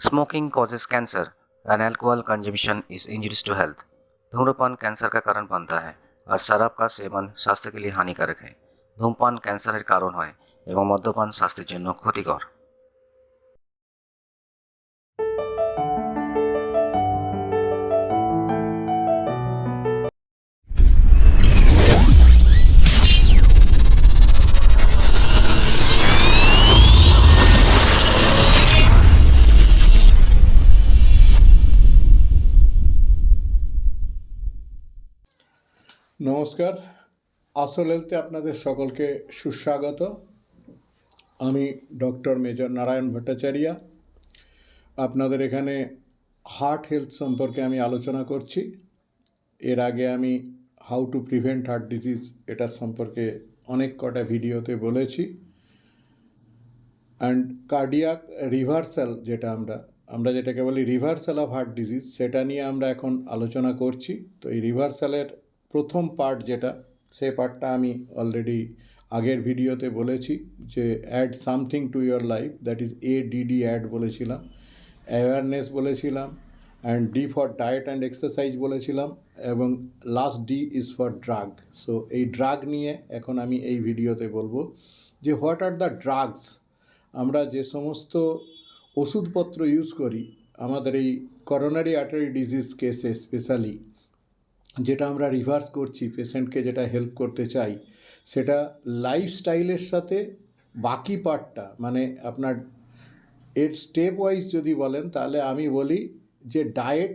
Smoking causes cancer and alcohol consumption is injurious to health। धूम्रपान cancer का कारण बनता है और शराब का सेवन স্বাস্থ্য के लिए हानिकारक है। ধূমপান ক্যান্সারের কারণ হয় এবং মদ্যপান স্বাস্থ্যের জন্য ক্ষতিকর। নমস্কার, আসল হেলথে আপনাদের সকলকে সুস্বাগত। আমি ডক্টর মেজর নারায়ণ ভট্টাচার্য। আপনাদের এখানে হার্ট হেলথ সম্পর্কে আমি আলোচনা করছি। এর আগে আমি how to prevent heart disease এটার সম্পর্কে অনেক কটা ভিডিওতে বলেছি। অ্যান্ড কার্ডিয়াক রিভার্সাল যেটা আমরা যেটাকে বলি রিভার্সাল অফ হার্ট ডিজিজ, সেটা নিয়ে আমরা এখন আলোচনা করছি। তো এই রিভার্সালের প্রথম পার্ট যেটা, সেই পার্টটা আমি অলরেডি আগের ভিডিওতে বলেছি যে add something to your life, that is ADD add বলেছিলাম, অ্যাওয়ারনেস বলেছিলাম, and D for diet and exercise বলেছিলাম, এবং last D is for drug. So এই ড্রাগ নিয়ে এখন আমি এই ভিডিওতে বলবো যে হোয়াট আর দ্য ড্রাগস। আমরা যে সমস্ত ওষুধপত্র ইউজ করি আমাদের এই করোনারি আর্টারি ডিজিজ কেসে স্পেশালি, যেটা আমরা রিভার্স করছি, পেশেন্টকে যেটা হেল্প করতে চাই, সেটা লাইফস্টাইলের সাথে বাকি পার্টটা, মানে আপনার এর স্টেপ ওয়াইজ যদি বলেন তাহলে আমি বলি যে ডায়েট,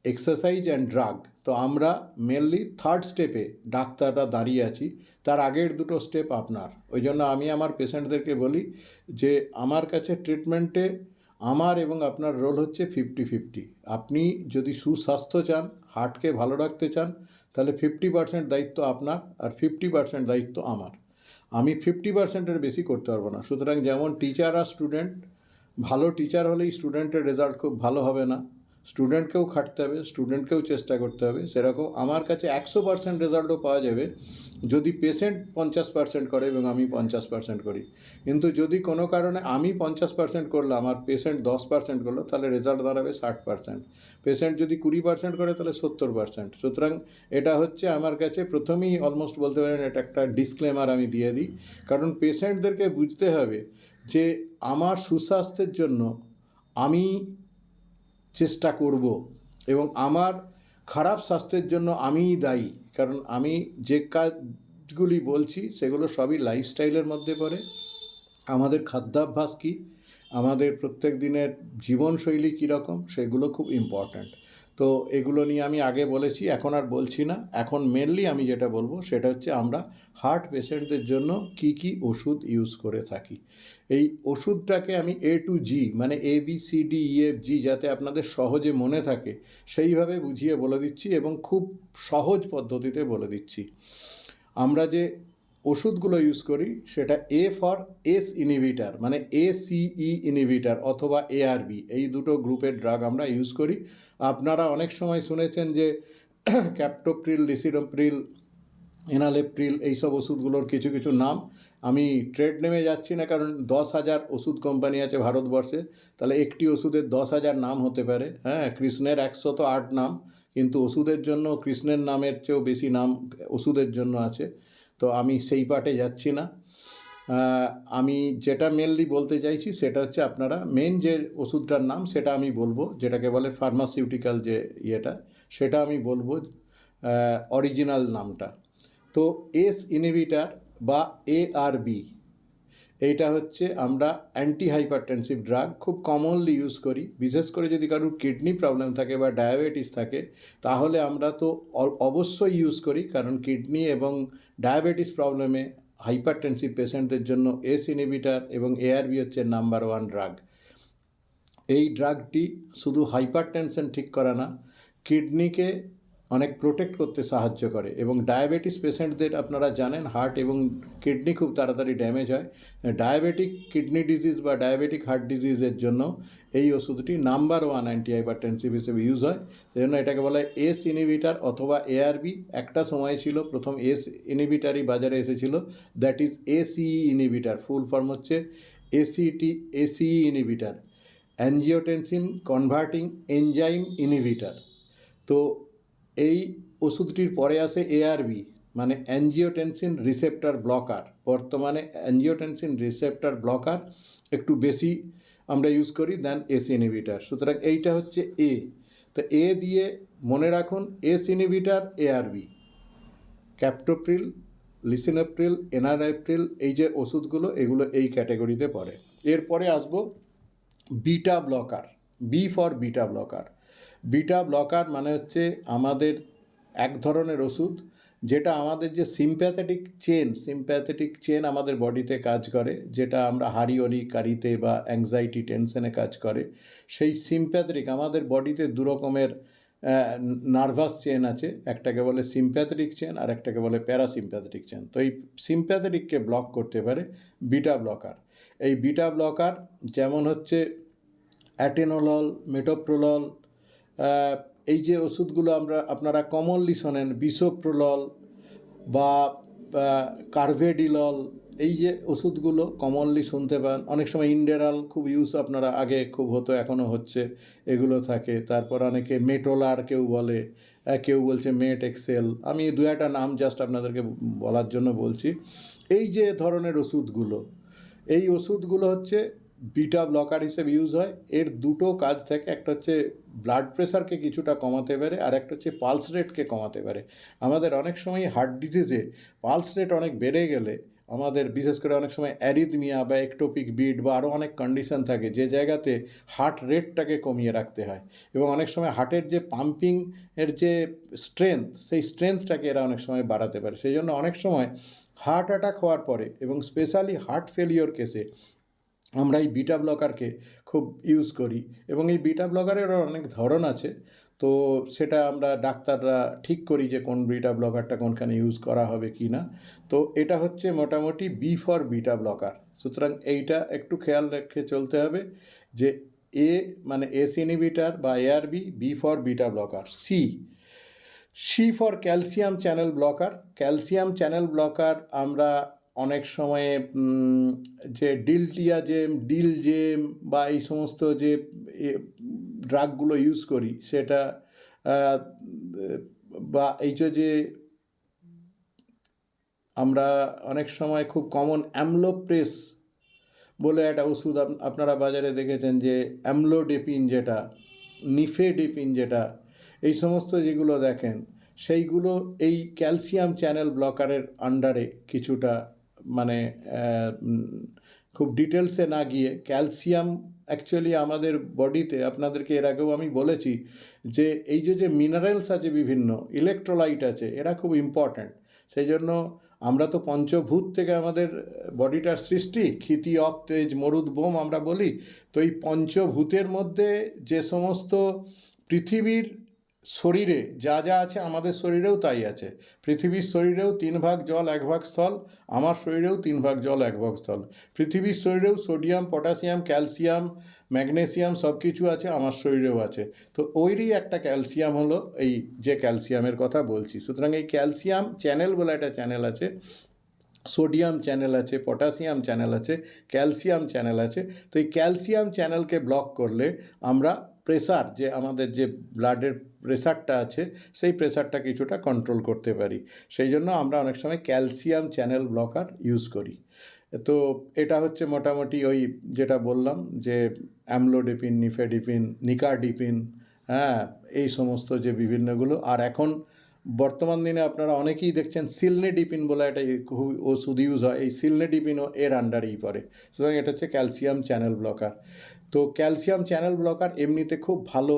এক্সারসাইজ অ্যান্ড ড্রাগ। তো আমরা মেনলি থার্ড স্টেপে ডাক্তাররা দাঁড়িয়ে আছি, তার আগের দুটো স্টেপ আপনার। ওই জন্য আমি আমার পেশেন্টদেরকে বলি যে আমার কাছে ট্রিটমেন্টে আমার এবং আপনার রোল হচ্ছে 50-50। আপনি যদি সুস্বাস্থ্য চান, হার্টকে ভালো রাখতে চান, তাহলে 50% দায়িত্ব আপনার আর 50% দায়িত্ব আমার। আমি 50%-এর বেশি করতে পারবো না। সুতরাং যেমন টিচার আর স্টুডেন্ট, ভালো টিচার হলেই স্টুডেন্টের রেজাল্ট খুব ভালো হবে না, স্টুডেন্টকেও খাটতে হবে, স্টুডেন্টকেও চেষ্টা করতে হবে। সেরকম আমার কাছে 100% রেজাল্টও পাওয়া যাবে যদি পেশেন্ট 50% করে এবং আমি 50% করি। কিন্তু যদি কোনো কারণে আমি 50% করলাম আর পেশেন্ট 10% করলো, তাহলে রেজাল্ট দাঁড়াবে 60%। পেশেন্ট যদি 20% করে তাহলে 70%। সুতরাং এটা হচ্ছে আমার কাছে প্রথমেই অলমোস্ট বলতে পারেন এটা একটা ডিসক্লেমার আমি দিয়ে দিই, কারণ পেশেন্টদেরকে বুঝতে হবে যে আমার সুস্বাস্থ্যের জন্য আমি চেষ্টা করব এবং আমার খারাপ স্বাস্থ্যের জন্য আমিই দায়ী। কারণ আমি যে কাজগুলি বলছি সেগুলো সবই লাইফস্টাইলের মধ্যে পড়ে। আমাদের খাদ্যাভ্যাস কী, আমাদের প্রত্যেক দিনের জীবনশৈলী কীরকম, সেগুলো খুব ইম্পর্ট্যান্ট। তো এগুলো নিয়ে আমি আগে বলেছি, এখন আর বলছি না। এখন মেনলি আমি যেটা বলবো সেটা হচ্ছে আমরা হার্ট পেশেন্টদের জন্য কি কি ওষুধ ইউজ করে থাকি। এই ওষুধটাকে আমি A to G, মানে ABCDEFG, যাতে আপনাদের সহজে মনে থাকে সেইভাবে বুঝিয়ে বলে দিচ্ছি এবং খুব সহজ পদ্ধতিতে বলে দিচ্ছি। আমরা যে ওষুধগুলো ইউজ করি সেটা A ফর এস ইনহিবিটার, মানে ACE ইনহিবিটার অথবা ARB, এই দুটো গ্রুপের ড্রাগ আমরা ইউজ করি। আপনারা অনেক সময় শুনেছেন যে ক্যাপটোপ্রিল, লিসিডোপ্রিল, এনালেপ্রিল, এইসব ওষুধগুলোর কিছু কিছু নাম। আমি ট্রেড নেমে যাচ্ছি না, কারণ 10,000 ওষুধ কোম্পানি আছে ভারতবর্ষে, তাহলে একটি ওষুধের 10,000 নাম হতে পারে। হ্যাঁ, কৃষ্ণের 108 নাম, কিন্তু ওষুধের জন্য কৃষ্ণের নামের চেয়েও বেশি নাম ওষুধের জন্য আছে। তো আমি সেই পার্টে যাচ্ছি না। আমি যেটা মেনলি বলতে চাইছি সেটা হচ্ছে আপনারা মেন যে ওষুধটার নাম সেটা আমি বলবো, যেটাকে বলে ফার্মাসিউটিক্যাল যে ইয়েটা, সেটা আমি বলবো অরিজিনাল নামটা। তো এস ইনহিবিটার বা ARB, এইটা হচ্ছে আমরা অ্যান্টি হাইপারটেনসিভ ড্রাগ, খুব কমনলি ইউজ করি। বিশেষ করে যদি কারোর কিডনি প্রবলেম থাকে বা ডায়াবেটিস থাকে, তাহলে আমরা তো অবশ্যই ইউজ করি, কারণ কিডনি এবং ডায়াবেটিস প্রবলেমে হাইপারটেনসিভ পেশেন্টদের জন্য এস ইনহিবিটার এবং ARB হচ্ছে নাম্বার 1 ড্রাগ। এই ড্রাগটি শুধু হাইপারটেনশন ঠিক করে না, কিডনিকে অনেক প্রোটেক্ট করতে সাহায্য করে। এবং ডায়াবেটিস পেশেন্টদের আপনারা জানেন হার্ট এবং কিডনি খুব তাড়াতাড়ি ড্যামেজ হয়। ডায়াবেটিক কিডনি ডিজিজ বা ডায়াবেটিক হার্ট ডিজিজের জন্য এই ওষুধটি নাম্বার 1 অ্যান্টি হাইপারটেনসিভ হিসেবে ইউজ হয়। সেজন্য এটাকে বলা হয় এস ইনহিবিটার অথবা ARB। একটা সময় ছিল প্রথম এস ইনহিবিটারই বাজারে এসেছিল, that is ACE inhibitor. Full form হচ্ছে ACE inhibitor, angiotensin converting enzyme inhibitor. তো এই ওষুধটির পরে আসে এআরবি, মানে অ্যাঞ্জিওটেনসিন রিসেপ্টর ব্লকার। বর্তমানে অ্যাঞ্জিওটেনসিন রিসেপ্টর ব্লকার একটু বেশি আমরা ইউজ করি দেন এস ইনহিবিটার। সুতরাং এইটা হচ্ছে এ। তো এ দিয়ে মনে রাখুন ACE inhibitor ARB, captopril, lisinopril, enalapril, এই যে ওষুধগুলো এগুলো এই ক্যাটাগরিতে পড়ে। এরপরে আসবো beta blocker, B for beta blocker. Beta blocker মানে হচ্ছে আমাদের এক ধরনের ওষুধ যেটা আমাদের যে সিম্প্যাথেটিক চেন আমাদের বডিতে কাজ করে, যেটা আমরা হারিওরি কারিতে বা অ্যাংজাইটি টেনশনে কাজ করে, সেই সিম্প্যাথেটিক আমাদের বডিতে দু রকমের নার্ভাস চেন আছে, একটাকে বলে সিম্প্যাথেটিক চেন আর একটাকে বলে প্যারাসিম্প্যাথেটিক চেন। তো এই সিম্প্যাথেটিককে ব্লক করতে পারে বিটা ব্লকার। এই বিটা ব্লকার যেমন হচ্ছে অ্যাটেনোলল, মেটোপ্রোলল, এই যে ওষুধগুলো আপনারা কমনলি শোনেন, বিসোপ্রোলল বা কার্ভেডিলল, এই যে ওষুধগুলো কমনলি শুনতে পান। অনেক সময় ইন্ডেরাল খুব ইউজ আপনারা আগে খুব হতো, এখনও হচ্ছে, এগুলো থাকে। তারপর অনেকে মেটোলার কেউ বলে, কেউ বলছে মেট এক্সেল। আমি দু একটা নাম জাস্ট আপনাদেরকে বলার জন্য বলছি। এই যে ধরনের ওষুধগুলো, এই ওষুধগুলো হচ্ছে বিটা ব্লকার হিসেবে ইউজ হয়। এর দুটো কাজ থাকে, একটা হচ্ছে ব্লাড প্রেশারকে কিছুটা কমাতে পারে, আর একটা হচ্ছে পালস রেটকে কমাতে পারে। আমাদের অনেক সময় হার্ট ডিজিজে পালস রেট অনেক বেড়ে গেলে আমাদের বিশেষ করে অনেক সময় অ্যারিথমিয়া বা একটোপিক বিট বা আরও অনেক কন্ডিশন থাকে যে জায়গাতে হার্ট রেটটাকে কমিয়ে রাখতে হয়, এবং অনেক সময় হার্টের যে পাম্পিং এর যে স্ট্রেংথ, সেই স্ট্রেংথটাকে এরা অনেক সময় বাড়াতে পারে। সেই জন্য অনেক সময় হার্ট অ্যাটাক হওয়ার পরে এবং স্পেশালি হার্ট ফেলিওর কেসে আমরা এই বিটা ব্লকারকে খুব ইউজ করি। এবং এই বিটা ব্লকারেরও অনেক ধরন আছে, তো সেটা আমরা ডাক্তাররা ঠিক করি যে কোন বিটা ব্লকারটা কোনখানে ইউজ করা হবে কি না। তো এটা হচ্ছে মোটামুটি বি ফর বিটা ব্লকার। সুতরাং এইটা একটু খেয়াল রেখে চলতে হবে যে এ মানে এস ইনহিবিটার বা ARB, B for beta blocker. C for calcium channel blocker. Calcium channel blocker আমরা অনেক সময়ে যে ডিলজেম বা এই সমস্ত যে ড্রাগগুলো ইউজ করি সেটা, বা এই যে আমরা অনেক সময় খুব কমন অ্যামলোপ্রেস বলে একটা ওষুধ আপনারা বাজারে দেখেছেন, যে অ্যামলোডেপিন যেটা, নিফেডেপিন যেটা, এই সমস্ত যেগুলো দেখেন সেইগুলো এই ক্যালসিয়াম চ্যানেল ব্লকারের আন্ডারে কিছুটা, মানে খুব ডিটেলসে না গিয়ে, ক্যালসিয়াম অ্যাকচুয়ালি আমাদের বডিতে, আপনাদেরকে এর আগেও আমি বলেছি যে এই যে মিনারেলস আছে, বিভিন্ন ইলেকট্রোলাইট আছে, এরা খুব ইম্পর্ট্যান্ট। সেই জন্য আমরা তো পঞ্চভূত থেকে আমাদের বডিটার সৃষ্টি, ক্ষিতি অপ তেজ মরুদ বোম আমরা বলি। তো এই পঞ্চভূতের মধ্যে যে সমস্ত পৃথিবীর শরীরে যা যা আছে আমাদের শরীরেও তাই আছে। পৃথিবীর শরীরেও 3 ভাগ জল 1 ভাগ স্থল, আমার শরীরেও 3 ভাগ জল 1 ভাগ স্থল। পৃথিবীর শরীরেও সোডিয়াম, পটাশিয়াম, ক্যালসিয়াম, ম্যাগনেসিয়াম সব কিছু আছে, আমার শরীরেও আছে। তো ওইরই একটা ক্যালসিয়াম হলো এই যে ক্যালসিয়ামের কথা বলছি। সুতরাং এই ক্যালসিয়াম চ্যানেল বলে একটা চ্যানেল আছে, সোডিয়াম চ্যানেল আছে, পটাশিয়াম চ্যানেল আছে, ক্যালসিয়াম চ্যানেল আছে। তো এই ক্যালসিয়াম চ্যানেলকে ব্লক করলে আমরা প্রেসার, যে আমাদের যে ব্লাডের প্রেসারটা আছে, সেই প্রেসারটা কিছুটা কন্ট্রোল করতে পারি। সেই জন্য আমরা অনেক সময় ক্যালসিয়াম চ্যানেল ব্লকার ইউজ করি। তো এটা হচ্ছে মোটামুটি ওই যেটা বললাম যে অ্যামলোডেপিন, নিফেডিপিন, নিকারডিপিন, হ্যাঁ, এই সমস্ত যে বিভিন্নগুলো। আর এখন বর্তমান দিনে আপনারা অনেকেই দেখছেন সিলনেডিপিন বলে একটা খুব ওষুধ ইউজ হয়, এই সিলনেডিপিনও এর আন্ডারেই পড়ে। সুতরাং এটা হচ্ছে ক্যালসিয়াম চ্যানেল ব্লকার। তো ক্যালসিয়াম চ্যানেল ব্লকার এমনিতে খুব ভালো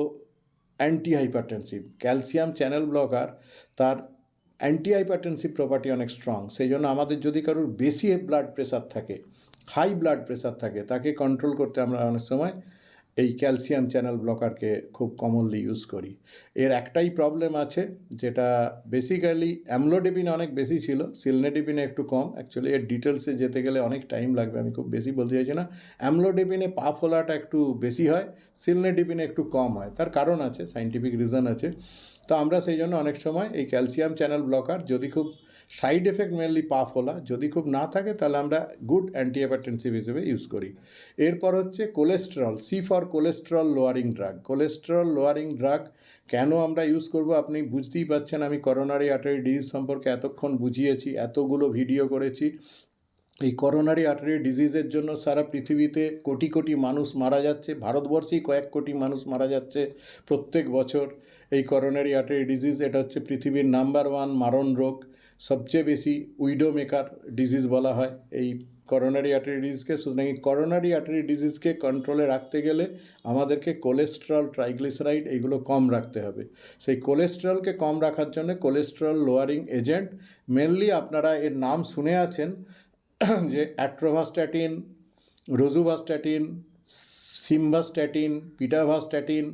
anti hypertensive. Calcium channel blocker তার অ্যান্টি হাইপারটেনসিভ প্রপার্টি অনেক স্ট্রং। সেই জন্য আমাদের যদি কারোর বেশি ব্লাড প্রেশার থাকে, হাই ব্লাড প্রেশার থাকে, তাকে কন্ট্রোল করতে আমরা অনেক সময় এই ক্যালসিয়াম চ্যানেল ব্লকারকে খুব কমনলি ইউজ করি। এর একটাই প্রবলেম আছে, যেটা বেসিক্যালি অ্যামলোডেপিনে অনেক বেশি ছিল, সিলনেডিপিনে একটু কম। অ্যাকচুয়ালি এর ডিটেলসে যেতে গেলে অনেক টাইম লাগবে, আমি খুব বেশি বলতে চাইছি না। অ্যামলোডেপিনে পা ফোলাটা একটু বেশি হয়, সিলনেডিপিনে একটু কম হয়। তার কারণ আছে, সাইন্টিফিক রিজন আছে। তো আমরা সেই জন্য অনেক সময় এই ক্যালসিয়াম চ্যানেল ব্লকার যদি খুব সাইড এফেক্ট মেনলি পা ফোলা যদি খুব না থাকে তাহলে আমরা গুড অ্যান্টিহাইপারটেনসিভ হিসেবে ইউজ করি। এরপর হচ্ছে cholesterol, C for cholesterol lowering drug. Cholesterol lowering drug কেন আমরা ইউজ করব আপনি বুঝতেই পারছেন। আমি করোনারি আর্টারি ডিজিজ সম্পর্কে এতক্ষণ বুঝিয়েছি, এতগুলো ভিডিও করেছি। এই করোনারি আর্টারি ডিজিজের জন্য সারা পৃথিবীতে কোটি কোটি মানুষ মারা যাচ্ছে, ভারতবর্ষেই কয়েক কোটি মানুষ মারা যাচ্ছে প্রত্যেক বছর এই করোনারি আর্টারি ডিজিজ। এটা হচ্ছে পৃথিবীর নাম্বার 1 মারণ রোগ, সবচেয়ে বেশি উইডো মেকার ডিজিজ বলা হয় এই করোনারি আর্টারি ডিজিজকে। সুতরাং এই করোনারি আর্টারি ডিজিজকে কন্ট্রোলে রাখতে গেলে আমাদেরকে কোলেস্টেরল, ট্রাইগ্লিসারাইড এইগুলো কম রাখতে হবে। সেই কোলেস্টেরলকে কম রাখার জন্য কোলেস্টেরল লোয়ারিং এজেন্ট মেনলি আপনারা এর নাম শুনে আছেন যে অ্যাট্রোভাস্ট্যাটিন, রোজুভাস্ট্যাটিন, সিমভাস্ট্যাটিন, পিটাভাস্ট্যাটিন।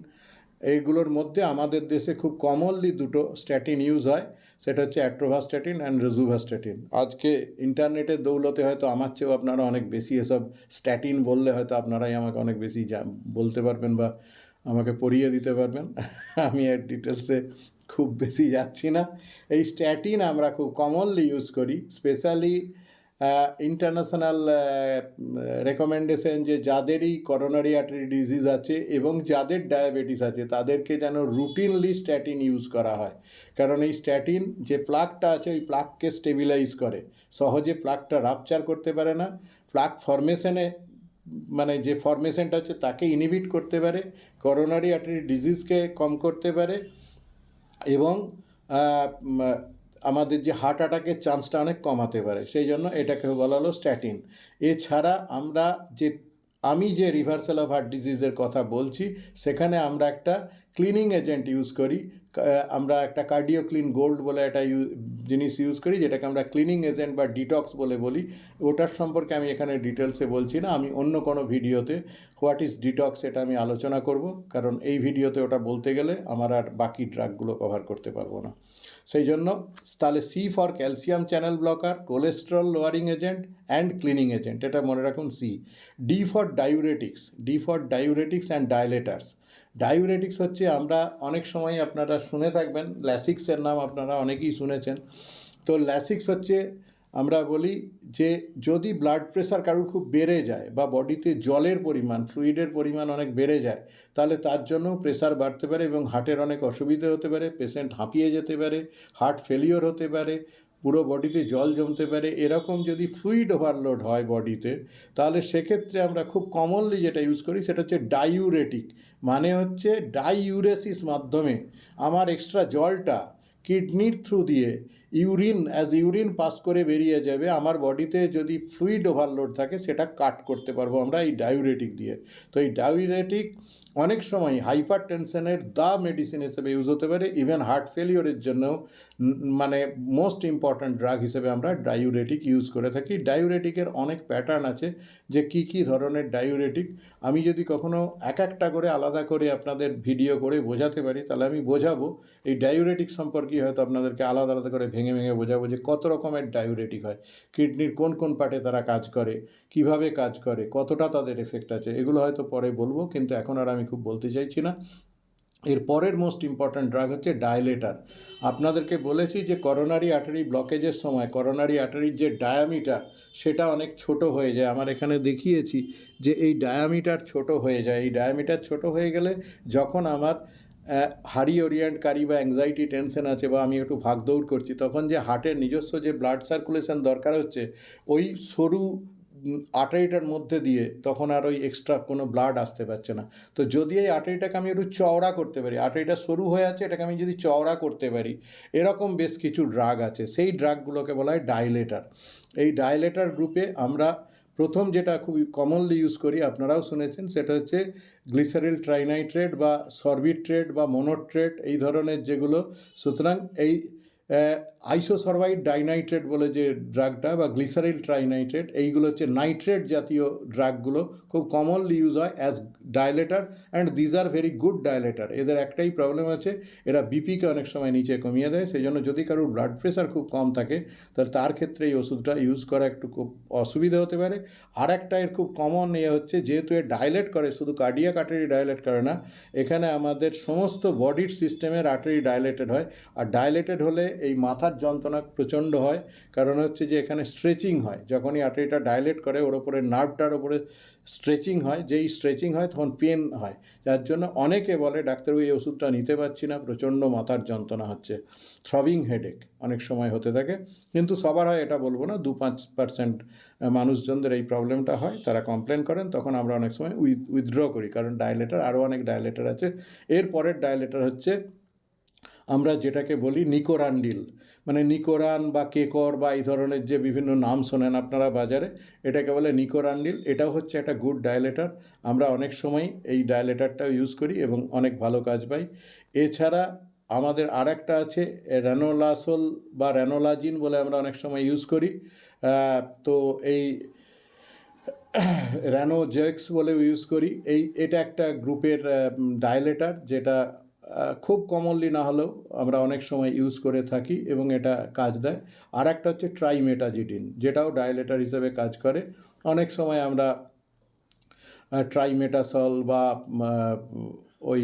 এইগুলোর মধ্যে আমাদের দেশে খুব কমনলি দুটো স্ট্যাটিন ইউজ হয়, সেটা হচ্ছে অ্যাট্রোভাস্ট্যাটিন অ্যান্ড রোজুভাস্ট্যাটিন। আজকে ইন্টারনেটের দৌলতে হয়তো আমার চেয়েও আপনারা অনেক বেশি এসব স্ট্যাটিন বললে হয়তো আপনারাই আমাকে অনেক বেশি বলতে পারবেন বা আমাকে পড়িয়ে দিতে পারবেন। আমি এর ডিটেলসে খুব বেশি যাচ্ছি না। এই স্ট্যাটিন আমরা খুব কমনলি ইউজ করি, স্পেশালি ইন্টারন্যাশনাল রেকমেন্ডেশন যে যাদেরই করোনারি আর্টারি ডিজিজ আছে এবং যাদের ডায়াবেটিস আছে তাদেরকে যেন রুটিনলি স্ট্যাটিন ইউজ করা হয়। কারণ এই স্ট্যাটিন যে প্লাকটা আছে ওই প্লাককে স্টেবিলাইজ করে, সহজে প্লাকটা রাপচার করতে পারে না, প্লাক ফর্মেশনে মানে যে ফর্মেশনটা হচ্ছে তাকে ইনহিবিট করতে পারে, করোনারি আর্টারি ডিজিজকে কম করতে পারে এবং আমাদের যে হার্ট অ্যাটাকের চান্সটা অনেক কমাতে পারে। সেই জন্য এটাকে বলা হলো স্ট্যাটিন। এছাড়া আমি যে রিভার্সাল অফ হার্ট ডিজিজের কথা বলছি সেখানে আমরা একটা ক্লিনিং এজেন্ট ইউজ করি। আমরা একটা কার্ডিওক্লিন গোল্ড বলে একটা জিনিস ইউজ করি যেটাকে আমরা ক্লিনিং এজেন্ট বা ডিটক্স বলে বলি। ওটার সম্পর্কে আমি এখানে ডিটেলসে বলছি না, আমি অন্য কোনো ভিডিওতে হোয়াট ইজ ডিটক্স এটা আমি আলোচনা করব, কারণ এই ভিডিওতে ওটা বলতে গেলে আমার আর বাকি ড্রাগগুলো কভার করতে পারবো না। সেই জন্য তাহলে C for calcium channel blocker, cholesterol lowering agent and cleaning agent, এটা মনে রাখুন C. D for diuretics, D for diuretics and dilators. Diuretics হচ্ছে আমরা অনেক সময় আপনারা শুনে থাকবেন, ল্যাসিক্সের নাম আপনারা অনেকেই শুনেছেন। তো ল্যাসিক্স হচ্ছে আমরা বলি যে যদি ব্লাড প্রেশার কারোর খুব বেড়ে যায় বা বডিতে জলের পরিমাণ, ফ্লুইডের পরিমাণ অনেক বেড়ে যায়, তাহলে তার জন্য প্রেশার বাড়তে পারে এবং হার্টের অনেক অসুবিধে হতে পারে, পেশেন্ট হাঁপিয়ে যেতে পারে, হার্ট ফেলিওর হতে পারে, পুরো বডিতে জল জমতে পারে। এরকম যদি ফ্লুইড ওভারলোড হয় বডিতে, তাহলে সেক্ষেত্রে আমরা খুব কমনলি যেটা ইউজ করি সেটা হচ্ছে ডাইউরেটিক। মানে হচ্ছে ডাইউরেসিস মাধ্যমে আমার এক্সট্রা জলটা কিডনির থ্রু দিয়ে ইউরিন পাস করে বেরিয়ে যাবে, আমার বডিতে যদি ফ্লুইড ওভারলোড থাকে সেটা কাট করতে পারবো আমরা এই ডাইউরেটিক দিয়ে। তো এই ডাইউরেটিক অনেক সময় হাইপার টেনশনের মেডিসিন হিসেবে ইউজ হতে পারে, ইভেন হার্ট ফেলিওরের জন্যও মানে মোস্ট ইম্পর্ট্যান্ট ড্রাগ হিসেবে আমরা ডাইউরেটিক ইউজ করে থাকি। ডাইউরেটিকের অনেক প্যাটার্ন আছে যে কী ধরনের ডাইউরেটিক, আমি যদি কখনো একটা করে আলাদা করে আপনাদের ভিডিও করে বোঝাতে পারি তাহলে আমি বোঝাবো। এই ডাইউরেটিক সম্পর্কে হয়তো আপনাদেরকে আলাদা আলাদা করে ভেঙে ভেঙে বোঝাবো যে কত রকমের ডাইউরেটিক হয়, কিডনির কোন কোন পার্টে তারা কাজ করে, কিভাবে কাজ করে, কতটা তাদের এফেক্ট আছে, এগুলো হয়তো পরে বলবো, কিন্তু এখন আর আমি খুব বলতে চাইছি না। এর পরের মোস্ট ইম্পর্ট্যান্ট ড্রাগ হচ্ছে ডায়ালেটার। আপনাদেরকে বলেছি যে করোনারি আর্টারি ব্লকেজের সময় করোনারি আর্টারির যে ডায়ামিটার সেটা অনেক ছোট হয়ে যায়। আমার এখানে দেখিয়েছি যে এই ডায়ামিটার ছোট হয়ে যায়। এই ডায়ামিটার ছোট হয়ে গেলে যখন আমার হারি ওরিয়েন্টকারী বা অ্যাংজাইটি টেনশন আছে বা আমি একটু ভাগদৌড় করছি, তখন যে হার্টের নিজস্ব যে ব্লাড সার্কুলেশন দরকার হচ্ছে ওই সরু আর্টারিটার মধ্যে দিয়ে তখন আর ওই এক্সট্রা কোনো ব্লাড আসতে পারছে না। তো যদি এই আর্টারিটাকে আমি একটু চওড়া করতে পারি, আর্টারিটা সরু হয়ে আছে এটাকে আমি যদি চওড়া করতে পারি, এরকম বেশ কিছু ড্রাগ আছে, সেই ড্রাগগুলোকে বলা হয় ডাইলেটার। এই ডাইলেটার গ্রুপে আমরা প্রথম যেটা খুবই কমনলি ইউজ করি, আপনারাও শুনেছেন, সেটা হচ্ছে গ্লিসারিল ট্রাইনাইট্রেট বা সরবিট্রেট বা মোনোট্রেট, এই ধরনের যেগুলো। সুতরাং এই আইসোসারবাইড ডাইনাইট্রেট বলে যে ড্রাগটা বা গ্লিসারিল ট্রাইনাইট্রেট, এইগুলো হচ্ছে নাইট্রেট জাতীয় ড্রাগগুলো, খুব কমনলি ইউজ হয় as dilator and these are very good dilator. এদের একটাই প্রবলেম আছে, এরা বিপিকে অনেক সময় নিচে কমিয়ে দেয়, সেই জন্য যদি কারোর ব্লাড প্রেশার খুব কম থাকে তাহলে তার ক্ষেত্রে এই ওষুধটা ইউজ করা একটু খুব অসুবিধা হতে পারে। আর একটা এর খুব কমন হচ্ছে, যেহেতু এ ডায়লেট করে, শুধু কার্ডিয়াক আর্টারি ডায়লেট করে না, এখানে আমাদের সমস্ত বডির সিস্টেমের আর্টারি ডায়লেটেড হয়। আর ডায়লেটেড হলে এই মাথার যন্ত্রণা প্রচণ্ড হয়, কারণ হচ্ছে যে এখানে স্ট্রেচিং হয়, যখনই আর্টারিটা ডায়লেট করে ওর ওপরে নার্ভটার ওপরে স্ট্রেচিং হয়, যেই স্ট্রেচিং হয় তখন পেন হয়, যার জন্য অনেকে বলে ডাক্তারবাবু এই ওষুধটা নিতে পারছি না, প্রচণ্ড মাথার যন্ত্রণা হচ্ছে, থ্রবিং হেডেক অনেক সময় হতে থাকে। কিন্তু সবার হয় এটা বলবো না, 2-5% মানুষজনদের এই প্রবলেমটা হয়, তারা কমপ্লেন করেন, তখন আমরা অনেক সময় উইথড্র করি, কারণ ডায়লেটার আরও অনেক ডায়লেটার আছে। এর পরের ডায়লেটার হচ্ছে আমরা যেটাকে বলি নিকোরান্ডিল, মানে নিকোরান বা কেকর বা এই ধরনের যে বিভিন্ন নাম শোনেন আপনারা বাজারে, এটাকে বলে নিকোরান্ডিল। এটাও হচ্ছে একটা গুড ডায়লেটার, আমরা অনেক সময় এই ডায়লেটারটাও ইউজ করি এবং অনেক ভালো কাজ পাই। এছাড়া আমাদের আর একটা আছে রেনোলাসোল বা রেনোলাজিন বলে আমরা অনেক সময় ইউজ করি। তো এই র্যানোজেক্স বলে ইউজ করি, এটা একটা গ্রুপের ডায়লেটার, যেটা খুব কমনলি না হলেও আমরা অনেক সময় ইউজ করে থাকি এবং এটা কাজ দেয়। আর একটা হচ্ছে ট্রাইমেটাজিডিন, যেটাও ডায়লেটার হিসেবে কাজ করে। অনেক সময় আমরা ট্রাইমেটাসল বা ওই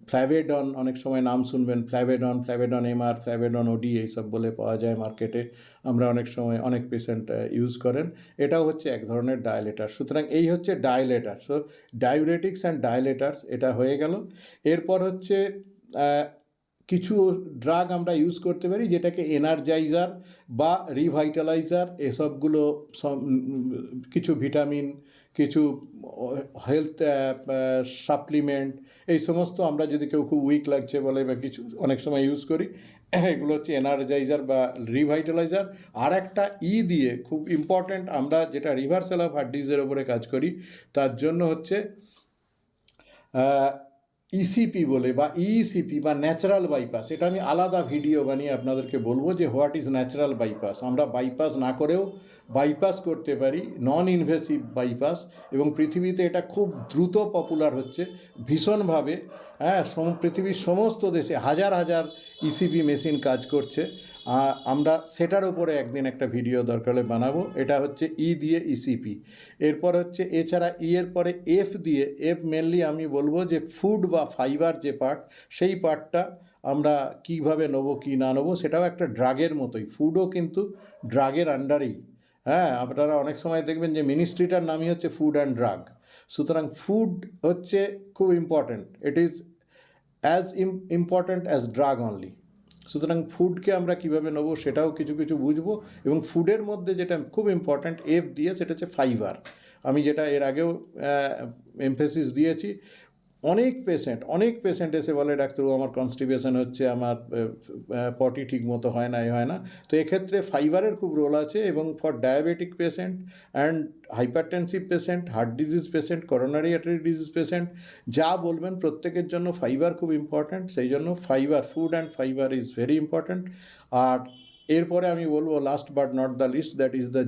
ফ্ল্যাভেডন, অনেক সময় নাম শুনবেন, ফ্ল্যাভেডন এমআর, ফ্ল্যাভেডন ওডি, এইসব বলে পাওয়া যায় মার্কেটে, আমরা অনেক সময় অনেক পেশেন্ট ইউজ করেন। এটাও হচ্ছে এক ধরনের ডায়লেটার। সুতরাং এই হচ্ছে ডায়লেটার। সো ডায়ুরেটিক্স অ্যান্ড ডায়লেটার্স এটা হয়ে গেল। এরপর হচ্ছে কিছু ড্রাগ আমরা ইউজ করতে পারি যেটাকে এনার্জাইজার বা রিভাইটালাইজার, এসবগুলো কিছু ভিটামিন, কিছু হেলথ সাপ্লিমেন্ট, এই সমস্ত আমরা যদি কেউ খুব উইক লাগছে বলে বা কিছু, অনেক সময় ইউজ করি। এগুলো হচ্ছে এনার্জাইজার বা রিভাইটালাইজার। আর একটা দিয়ে খুব ইম্পর্ট্যান্ট, আমরা যেটা রিভার্সাল অফ হার্ট ডিজিজের ওপরে কাজ করি, তার জন্য হচ্ছে ইসিপি বলে বা ইসিপি বা ন্যাচারাল বাইপাস। এটা আমি আলাদা ভিডিও বানিয়ে আপনাদেরকে বলবো যে হোয়াট ইজ ন্যাচারাল বাইপাস। আমরা বাইপাস না করেও বাইপাস করতে পারি, নন ইনভেসিভ বাইপাস, এবং পৃথিবীতে এটা খুব দ্রুত পপুলার হচ্ছে ভীষণভাবে। হ্যাঁ, পৃথিবীর সমস্ত দেশে হাজার হাজার ইসিপি মেশিন কাজ করছে। আমরা সেটার উপরে একদিন একটা ভিডিও দরকার হলে বানাবো। এটা হচ্ছে দিয়ে ইসিপি। এরপর হচ্ছে এছাড়া এর পরে দিয়ে, মেনলি আমি বলবো যে ফুড বা ফাইবার যে পার্ট, সেই পার্টটা আমরা কীভাবে নেবো কি না নেবো, সেটাও একটা ড্রাগের মতোই, ফুডও কিন্তু ড্রাগের আন্ডারেই। হ্যাঁ, আপনারা অনেক সময় দেখবেন যে মিনিস্ট্রিটার নামই হচ্ছে ফুড অ্যান্ড ড্রাগ। সুতরাং ফুড হচ্ছে খুব important, it is as important as drug only. সুতরাং ফুডকে আমরা কীভাবে নেবো সেটাও কিছু কিছু বুঝবো। এবং ফুডের মধ্যে যেটা খুব ইম্পর্ট্যান্ট দিয়ে, সেটা হচ্ছে ফাইবার। আমি যেটা এর আগেও এমফেসিস দিয়েছি, অনেক পেশেন্ট এসে বলে ডাক্তারবাবু আমার কনস্টিপেশন হচ্ছে, আমার পটি ঠিক মতো হয় না, হয় না। তো এক্ষেত্রে ফাইবারের খুব রোল আছে, এবং for diabetic patient and hypertensive patient, heart disease patient, coronary artery disease patient, যা বলবেন প্রত্যেকের জন্য ফাইবার খুব ইম্পর্ট্যান্ট। সেই জন্য fibre, food and fibre is very important. আর এরপরে আমি বলবো last but not the least, that is the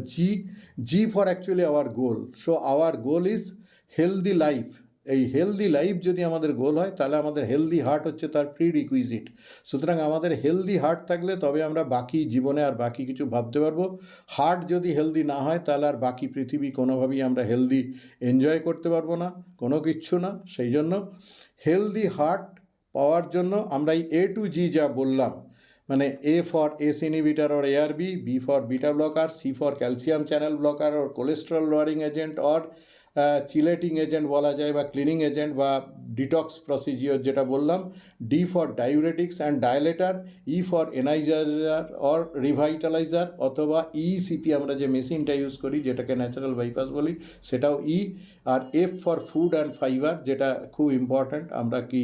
G for actually our goal. So our goal is healthy life. এই হেলদি লাইফ যদি আমাদের গোল হয়, তাহলে আমাদের হেলদি হার্ট হচ্ছে তার প্রিরিকুইজিট। সুতরাং আমাদের হেলদি হার্ট থাকলে তবে আমরা বাকি জীবনে আর বাকি কিছু ভাবতে পারবো। হার্ট যদি হেলদি না হয়, তাহলে আর বাকি পৃথিবী কোনোভাবেই আমরা হেলদি এনজয় করতে পারবো না, কোনো কিচ্ছু না। সেই জন্য হেলদি হার্ট পাওয়ার জন্য আমরা এই টু জি যা বললাম, মানে A for ACE inhibitor or ARB, B for beta blocker, C for calcium channel blocker or cholesterol lowering agent or chelating agent বলা যায়, বা ক্লিনিং এজেন্ট বা ডিটক্স প্রসিজিওর যেটা বললাম, D for diuretics and dilator, E for energiser or revitaliser, অথবা ECP আমরা যে মেশিনটা ইউজ করি যেটাকে ন্যাচারাল বাইপাস বলি, সেটাও আর F for food and fibre, যেটা খুব ইম্পর্ট্যান্ট, আমরা কি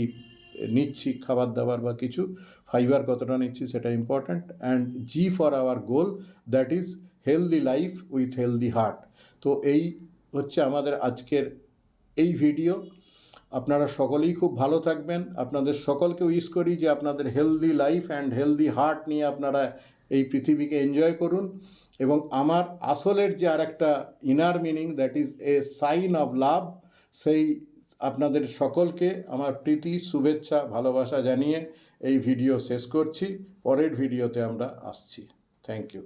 নিচ্ছি খাবার দাবার বা কিছু, ফাইবার কতটা নিচ্ছি সেটা important, and G for our goal, that is healthy life with healthy heart. তো এই হচ্ছে আমাদের আজকের এই ভিডিও। আপনারা সকলেই খুব ভালো থাকবেন। আপনাদের সকলকে উইশ করি যে আপনাদের healthy life and healthy heart নিয়ে আপনারা এই পৃথিবীকে এনজয় করুন। এবং আমার আসলের যে আর একটা inner meaning, that is a sign of love, সেই আপনাদের সকলকে আমার প্রীতি, শুভেচ্ছা, ভালোবাসা জানিয়ে এই ভিডিও শেষ করছি। পরের ভিডিওতে আমরা আসছি। Thank you.